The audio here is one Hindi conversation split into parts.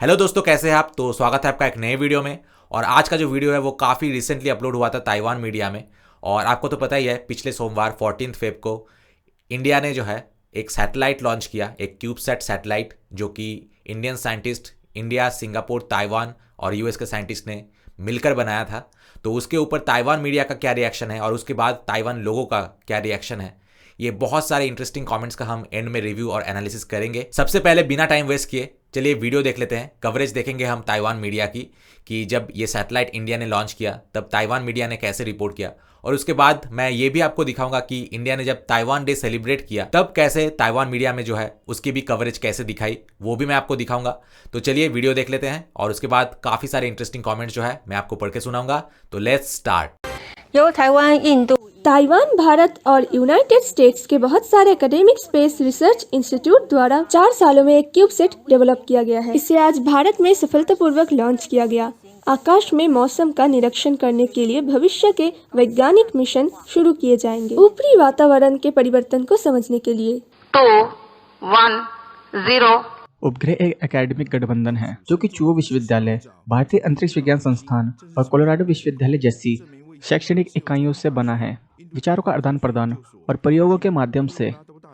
हेलो दोस्तों, कैसे हैं आप। तो स्वागत है आपका एक नए वीडियो में। और आज का जो वीडियो है वो काफ़ी रिसेंटली अपलोड हुआ था ताइवान मीडिया में। और आपको तो पता ही है, पिछले सोमवार 14 फेब को इंडिया ने जो है एक सैटेलाइट लॉन्च किया, एक क्यूबसैट सैटेलाइट, जो कि Indian scientist, India, Singapore, Taiwan और यूएस के साइंटिस्ट ने मिलकर बनाया था। तो उसके ऊपर ताइवान मीडिया का क्या रिएक्शन है और उसके बाद ताइवान लोगों का क्या रिएक्शन है, ये बहुत सारे इंटरेस्टिंग कमेंट्स का हम एंड में रिव्यू और एनालिसिस करेंगे। सबसे पहले बिना टाइम वेस्ट किए चलिए वीडियो देख लेते हैं। कवरेज देखेंगे हम ताइवान मीडिया की कि जब ये सैटेलाइट इंडिया ने लॉन्च किया तब ताइवान मीडिया ने कैसे रिपोर्ट किया। और उसके बाद मैं ये भी आपको दिखाऊंगा कि इंडिया ने जब ताइवान डे सेलिब्रेट किया तब कैसे ताइवान मीडिया में जो है उसकी भी कवरेज कैसे दिखाई, वो भी मैं आपको दिखाऊंगा। तो चलिए वीडियो देख लेते हैं और उसके बाद काफ़ी सारे इंटरेस्टिंग कॉमेंट्स जो है मैं आपको पढ़ के सुनाऊंगा। तो लेट्स स्टार्ट। ताइवान, भारत और यूनाइटेड स्टेट्स के बहुत सारे एकेडमिक स्पेस रिसर्च इंस्टीट्यूट द्वारा 4 सालों में एक क्यूबसेट डेवलप किया गया है। इसे आज भारत में सफलतापूर्वक लॉन्च किया गया। आकाश में मौसम का निरीक्षण करने के लिए भविष्य के वैज्ञानिक मिशन शुरू किए जाएंगे, ऊपरी वातावरण के परिवर्तन को समझने के लिए। 2, 1, 0। उपग्रह एक एकेडमिक गठबंधन है जो कि चुओ विश्वविद्यालय, भारतीय अंतरिक्ष विज्ञान संस्थान और कोलोराडो विश्वविद्यालय जैसी शैक्षणिक इकाइयों से बना है। विचारों का आदान प्रदान और प्रयोगों के माध्यम से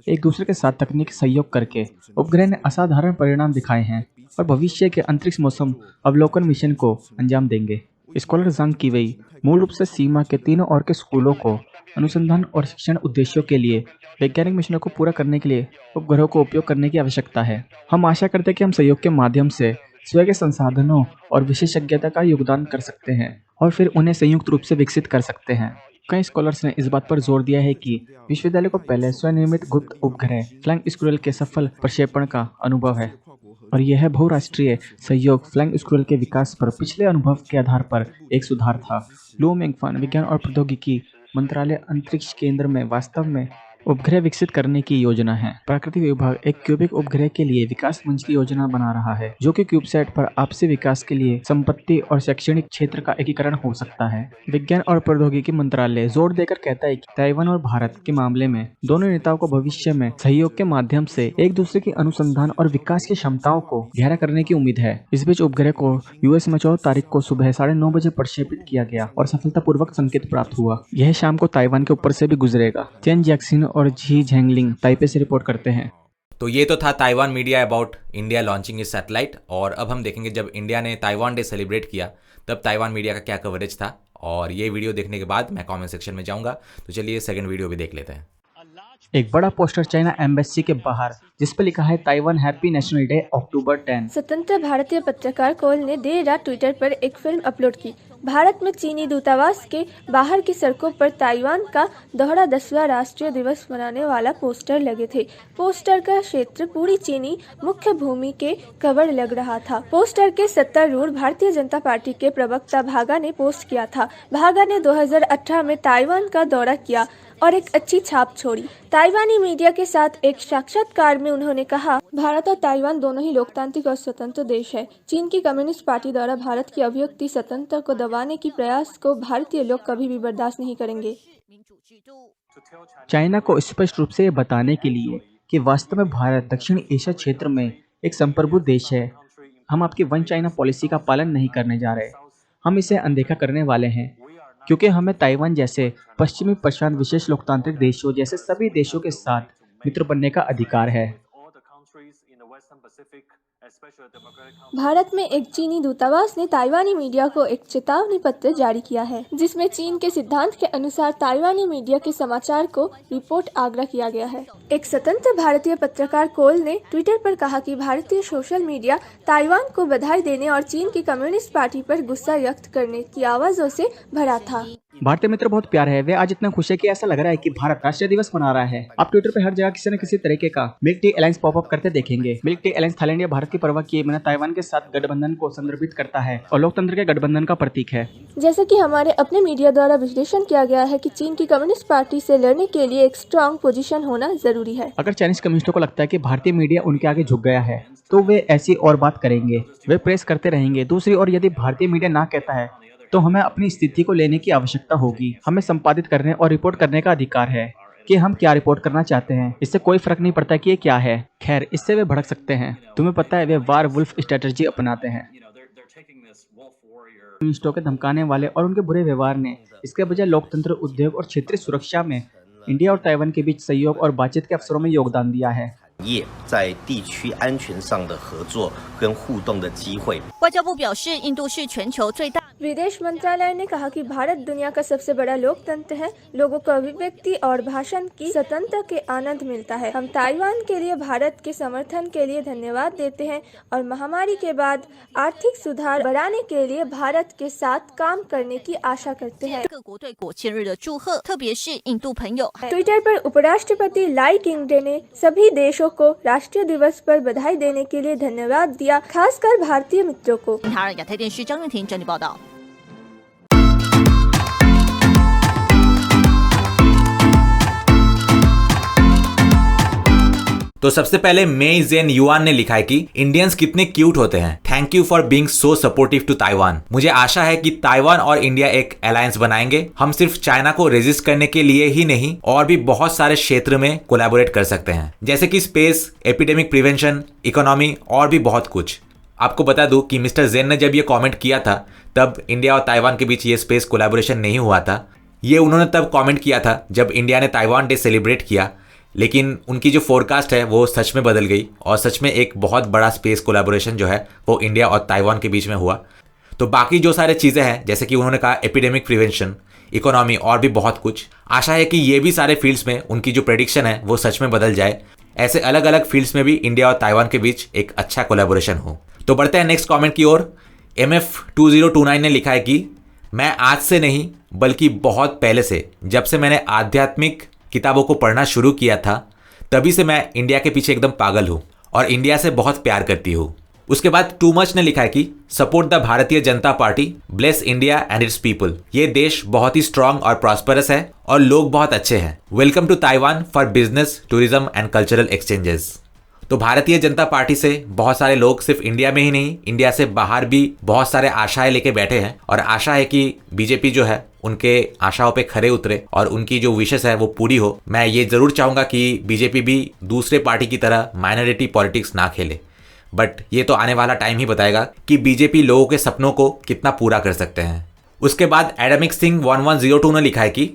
एक दूसरे के साथ तकनीकी सहयोग करके उपग्रह ने असाधारण परिणाम दिखाए हैं और भविष्य के अंतरिक्ष मौसम अवलोकन मिशन को अंजाम देंगे। स्कॉलर जांग कीवेई मूल रूप से सीमा के तीनों ओर के स्कूलों को अनुसंधान और शिक्षण उद्देश्यों के लिए वैज्ञानिक मिशनों को पूरा करने के लिए उपग्रहों को उपयोग करने की आवश्यकता है। हम आशा करते हैं कि हम सहयोग के माध्यम से स्वयं के संसाधनों और विशेषज्ञता का योगदान कर सकते हैं और फिर उन्हें संयुक्त रूप से विकसित कर सकते हैं। कई स्कॉलर्स ने इस बात पर जोर दिया है कि विश्वविद्यालय को पहले स्वनिर्मित गुप्त उपग्रह फ्लाइंग स्क्विरल के सफल प्रक्षेपण का अनुभव है और यह बहुराष्ट्रीय सहयोग फ्लाइंग स्क्विरल के विकास पर पिछले अनुभव के आधार पर एक सुधार था। लू मेंगफान विज्ञान और प्रौद्योगिकी मंत्रालय अंतरिक्ष केंद्र में वास्तव में उपग्रह विकसित करने की योजना है। प्राकृतिक विभाग एक क्यूबिक उपग्रह के लिए विकास मंच की योजना बना रहा है जो कि क्यूबसैट पर आपसी विकास के लिए संपत्ति और शैक्षणिक क्षेत्र का एकीकरण हो सकता है। विज्ञान और प्रौद्योगिकी मंत्रालय जोर देकर कहता है कि ताइवान और भारत के मामले में दोनों नेताओं को भविष्य में सहयोग के माध्यम से एक दूसरे की अनुसंधान और विकास की क्षमताओं को गहरा करने की उम्मीद है। इस बीच उपग्रह को यूएस में 14 तारीख को सुबह 9:30 बजे प्रक्षेपित किया गया और सफलतापूर्वक संकेत प्राप्त हुआ। यह शाम को ताइवान के ऊपर से भी गुजरेगा। चेन जैक्सिन और जी झेंगलिंग ताइपे से रिपोर्ट करते हैं। तो ये तो था Taiwan media about India launching इस सैटेलाइट। और अब हम देखेंगे जब इंडिया ने ताइवान डे सेलिब्रेट किया तब ताइवान मीडिया का क्या कवरेज था। और ये वीडियो देखने के बाद मैं कमेंट सेक्शन में जाऊंगा। तो चलिए सेकंड वीडियो भी देख लेते हैं। एक बड़ा पोस्टर चाइना एम्बेसी के बाहर जिस पर लिखा है ताइवान हैप्पी नेशनल डे अक्टूबर 10। स्वतंत्र भारतीय पत्रकार कोल ने देर रात ट्विटर पर एक फिल्म अपलोड की। भारत में चीनी दूतावास के बाहर की सड़कों पर ताइवान का दोहरा 10वां राष्ट्रीय दिवस मनाने वाला पोस्टर लगे थे। पोस्टर का क्षेत्र पूरी चीनी मुख्य भूमि के कवर लग रहा था। पोस्टर के सत्तारूढ़ भारतीय जनता पार्टी के प्रवक्ता भागा ने पोस्ट किया था। भागा ने 2018 में ताइवान का दौरा किया और एक अच्छी छाप छोड़ी। ताइवानी मीडिया के साथ एक साक्षात्कार में उन्होंने कहा, भारत और ताइवान दोनों ही लोकतांत्रिक और स्वतंत्र देश है। चीन की कम्युनिस्ट पार्टी द्वारा भारत की अभिव्यक्ति स्वतंत्रता को दबाने की प्रयास को भारतीय लोग कभी भी बर्दाश्त नहीं करेंगे। चाइना को स्पष्ट रूप से बताने के लिए कि वास्तव में भारत दक्षिण एशिया क्षेत्र में एक संप्रभु देश है। हम आपकी वन चाइना पॉलिसी का पालन नहीं करने जा रहे। हम इसे अनदेखा करने वाले हैं क्योंकि हमें ताइवान जैसे पश्चिमी प्रशांत विशेष लोकतांत्रिक देशों जैसे सभी देशों के साथ मित्र बनने का अधिकार है। भारत में एक चीनी दूतावास ने ताइवानी मीडिया को एक चेतावनी पत्र जारी किया है जिसमें चीन के सिद्धांत के अनुसार ताइवानी मीडिया के समाचार को रिपोर्ट आग्रह किया गया है। एक स्वतंत्र भारतीय पत्रकार कोल ने ट्विटर पर कहा कि भारतीय सोशल मीडिया ताइवान को बधाई देने और चीन की कम्युनिस्ट पार्टी पर गुस्सा व्यक्त करने की आवाजों से भरा था। भारतीय मित्र बहुत प्यारे है। वे आज इतना खुश है कि ऐसा लग रहा है कि भारत राष्ट्रीय दिवस मना रहा है। आप ट्विटर पे हर जगह किसी न किसी तरीके का मिल्क टी अलायंस पॉपअप करते देखेंगे। मिल्क टी अलायंस थाईलैंड या भारत की परवाह किए बिना ताइवान के साथ गठबंधन को संदर्भित करता है और लोकतंत्र के गठबंधन का प्रतीक है। जैसे कि हमारे अपने मीडिया द्वारा विश्लेषण किया गया है कि चीन की कम्युनिस्ट पार्टी से लड़ने के लिए एक स्ट्रांग पोजीशन होना जरूरी है। अगर चाइनीज कम्युनिस्टों को लगता है कि भारतीय मीडिया उनके आगे झुक गया है तो वे ऐसी और बात करेंगे, वे प्रेस करते रहेंगे। दूसरी ओर यदि भारतीय मीडिया ना कहता है तो हमें अपनी स्थिति को लेने की आवश्यकता होगी। हमें संपादित करने और रिपोर्ट करने का अधिकार है। कि हम क्या रिपोर्ट करना चाहते हैं। इससे कोई फर्क नहीं पड़ता कि ये क्या है। खैर, इससे वे भड़क सकते हैं। तुम्हें पता है, वे वार वुल्फ स्ट्रेटजी अपनाते हैं। कम्युनिस्टों के धमकाने वाले और उनके बुरे व्यवहार ने इसके बजाय लोकतंत्र, उद्योग और क्षेत्रीय सुरक्षा में इंडिया और ताइवान के बीच सहयोग और बातचीत के अवसरों में योगदान दिया है। 在地区安全上的合作跟互动的机会。外交部表示，印度是全球最大。 विदेश मंत्रालय ने कहा कि भारत दुनिया का सबसे बड़ा लोकतंत्र है। लोगों को अभिव्यक्ति और भाषण की स्वतंत्रता के आनंद मिलता है। हम ताइवान के लिए भारत के समर्थन के लिए धन्यवाद देते हैं और महामारी के बाद आर्थिक सुधार बढ़ाने के लिए भारत के साथ काम करने की आशा करते हैं। 各国对国庆日的祝贺，特别是印度朋友。 ट्विटर पर उपराष्ट्रपति लाई किंगडे ने सभी देशों को राष्ट्रीय दिवस पर बधाई देने के लिए धन्यवाद दिया, खासकर भारतीय मित्रों को। 台湾亚太电视张韵婷整理报道。 तो सबसे पहले मेई जेन युआन ने लिखा है कि इंडियंस कितने क्यूट होते हैं। Thank you for being so supportive to Taiwan. मुझे आशा है कि ताइवान और इंडिया एक अलायंस बनाएंगे। हम सिर्फ चाइना को रेजिस्ट करने के लिए ही नहीं, और भी बहुत सारे क्षेत्र में कोलैबोरेट कर सकते हैं, जैसे कि स्पेस, एपिडेमिक प्रिवेंशन, इकोनॉमी और भी बहुत कुछ। आपको बता दूं कि मिस्टर जेन ने जब ये कमेंट किया था तब इंडिया और ताइवान के बीच ये स्पेस कोलैबोरेशन नहीं हुआ था। ये उन्होंने तब कमेंट किया था जब इंडिया ने ताइवान डे सेलिब्रेट किया, लेकिन उनकी जो फोरकास्ट है वो सच में बदल गई और सच में एक बहुत बड़ा स्पेस कोलैबोरेशन जो है वो इंडिया और ताइवान के बीच में हुआ। तो बाकी जो सारे चीज़ें हैं, जैसे कि उन्होंने कहा एपिडेमिक प्रिवेंशन, इकोनॉमी और भी बहुत कुछ, आशा है कि ये भी सारे फील्ड्स में उनकी जो प्रेडिक्शन है वो सच में बदल जाए। ऐसे अलग अलग फील्ड्स में भी इंडिया और ताइवान के बीच एक अच्छा कोलैबोरेशन हो। तो बढ़ते हैं नेक्स्ट कमेंट की ओर। MF2029 ने लिखा है कि मैं आज से नहीं बल्कि बहुत पहले से, जब से मैंने आध्यात्मिक किताबों को पढ़ना शुरू किया था, तभी से मैं इंडिया के पीछे एकदम पागल हूँ और इंडिया से बहुत प्यार करती हूँ। उसके बाद टू मच ने लिखा है कि support the Bharatiya Janata party, bless India and it's people. ये देश बहुत ही स्ट्रांग और प्रॉस्परस है और लोग बहुत अच्छे हैं। Welcome to Taiwan for business, tourism and cultural exchanges. तो भारतीय जनता पार्टी से बहुत सारे लोग सिर्फ इंडिया में ही नहीं, इंडिया से बाहर भी बहुत सारे आशाएं लेके बैठे हैं और आशा है कि बीजेपी जो है उनके आशाओं पे खरे उतरे और उनकी जो विशेष है वो पूरी हो। मैं ये जरूर चाहूँगा कि बीजेपी भी दूसरे पार्टी की तरह माइनॉरिटी पॉलिटिक्स ना खेले, बट ये तो आने वाला टाइम ही बताएगा कि बीजेपी लोगों के सपनों को कितना पूरा कर सकते हैं। उसके बाद एडमिक सिंह 1102 ने लिखा है कि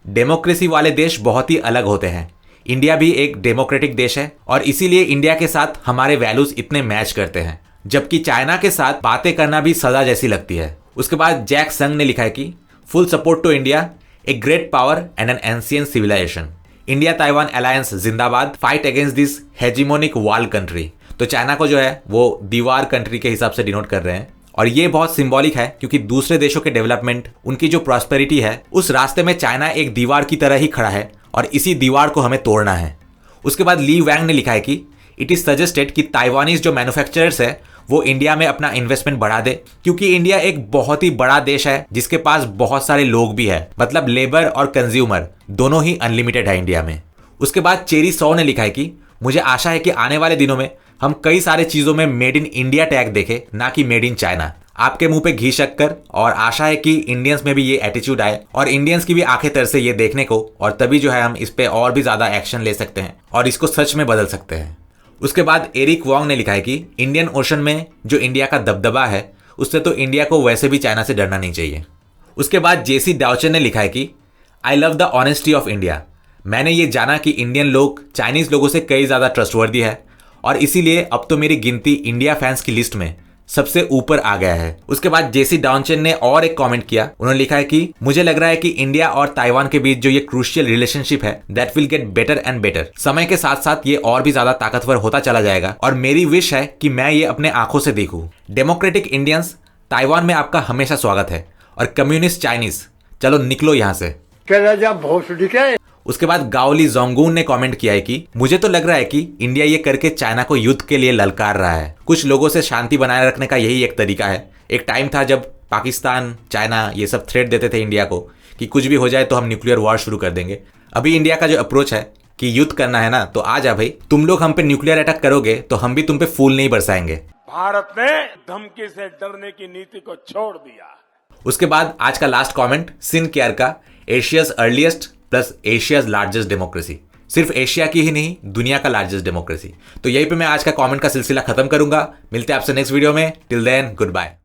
डेमोक्रेसी वाले देश बहुत ही अलग होते हैं। इंडिया भी एक डेमोक्रेटिक देश है और इसीलिए इंडिया के साथ हमारे वैल्यूज इतने मैच करते हैं, जबकि चाइना के साथ बातें करना भी सजा जैसी लगती है। उसके बाद जैक संग ने लिखा है कि full support to India, a great power and an ancient civilisation. India Taiwan alliance जिंदाबाद, fight against this hegemonic wall country. तो चाइना को जो है वो दीवार कंट्री के हिसाब से डिनोट कर रहे हैं और ये बहुत सिंबॉलिक है क्योंकि दूसरे देशों के डेवलपमेंट, उनकी जो प्रॉस्पेरिटी है, उस रास्ते में चाइना एक दीवार की तरह ही खड़ा है और इसी दीवार को हमें तोड़ना है। उसके बाद ली वैंग ने लिखा है कि इट इज सजेस्टेड कि ताइवानीज जो मैन्युफैक्चरर्स है वो इंडिया में अपना इन्वेस्टमेंट बढ़ा दे, क्योंकि इंडिया एक बहुत ही बड़ा देश है जिसके पास बहुत सारे लोग भी है, मतलब लेबर और कंज्यूमर दोनों ही अनलिमिटेड है इंडिया में। उसके बाद चेरी सौ ने लिखा है कि मुझे आशा है कि आने वाले दिनों में हम कई सारे चीजों में मेड इन इंडिया टैग देखें, ना कि मेड इन चाइना। आपके मुंह पे घी शक्कर, और आशा है कि इंडियंस में भी ये एटीट्यूड आए और इंडियंस की भी आंखें तरसे ये देखने को, और तभी जो है हम इस पे और भी ज्यादा एक्शन ले सकते हैं और इसको सच में बदल सकते हैं। उसके बाद एरिक वॉन्ग ने लिखा है कि इंडियन ओशन में जो इंडिया का दबदबा है उससे तो इंडिया को वैसे भी चाइना से डरना नहीं चाहिए। उसके बाद जेसी डाउचन ने लिखा है कि I love the honesty of India. मैंने ये जाना कि इंडियन लोग चाइनीज लोगों से कई ज़्यादा ट्रस्टवर्दी है और इसीलिए अब तो मेरी गिनती इंडिया फैंस की लिस्ट में सबसे ऊपर आ गया है। उसके बाद जेसी डाउनचेन ने और एक कमेंट किया, उन्होंने लिखा है कि मुझे लग रहा है कि इंडिया और ताइवान के बीच जो ये क्रूशियल रिलेशनशिप है that will get better and better. समय के साथ साथ ये और भी ज्यादा ताकतवर होता चला जाएगा और मेरी विश है कि मैं ये अपने आंखों से देखूं। डेमोक्रेटिक इंडियंस, ताइवान में आपका हमेशा स्वागत है और कम्युनिस्ट चाइनीज, चलो निकलो यहाँ से। उसके बाद गाओली जोंगून ने कमेंट किया है कि मुझे तो लग रहा है कि इंडिया ये करके चाइना को युद्ध के लिए ललकार रहा है। कुछ लोगों से शांति बनाए रखने का यही एक तरीका है। एक टाइम था जब पाकिस्तान, चाइना ये सब थ्रेट देते थे इंडिया को कि कुछ भी हो जाए तो हम न्यूक्लियर वॉर शुरू कर देंगे। अभी इंडिया का जो अप्रोच है कि युद्ध करना है ना, तो आ जा भाई, तुम लोग हम पे न्यूक्लियर अटैक करोगे तो हम भी तुम पे फूल नहीं बरसाएंगे। भारत ने धमकी से डरने की नीति को छोड़ दिया। उसके बाद आज का लास्ट कमेंट सिन केयर का, Asia's earliest plus Asia's largest democracy. सिर्फ एशिया की ही नहीं, दुनिया का लार्जेस्ट डेमोक्रेसी। तो यहीं पे मैं आज का कमेंट का सिलसिला खत्म करूंगा। मिलते हैं आपसे नेक्स्ट वीडियो में। Till then, good bye.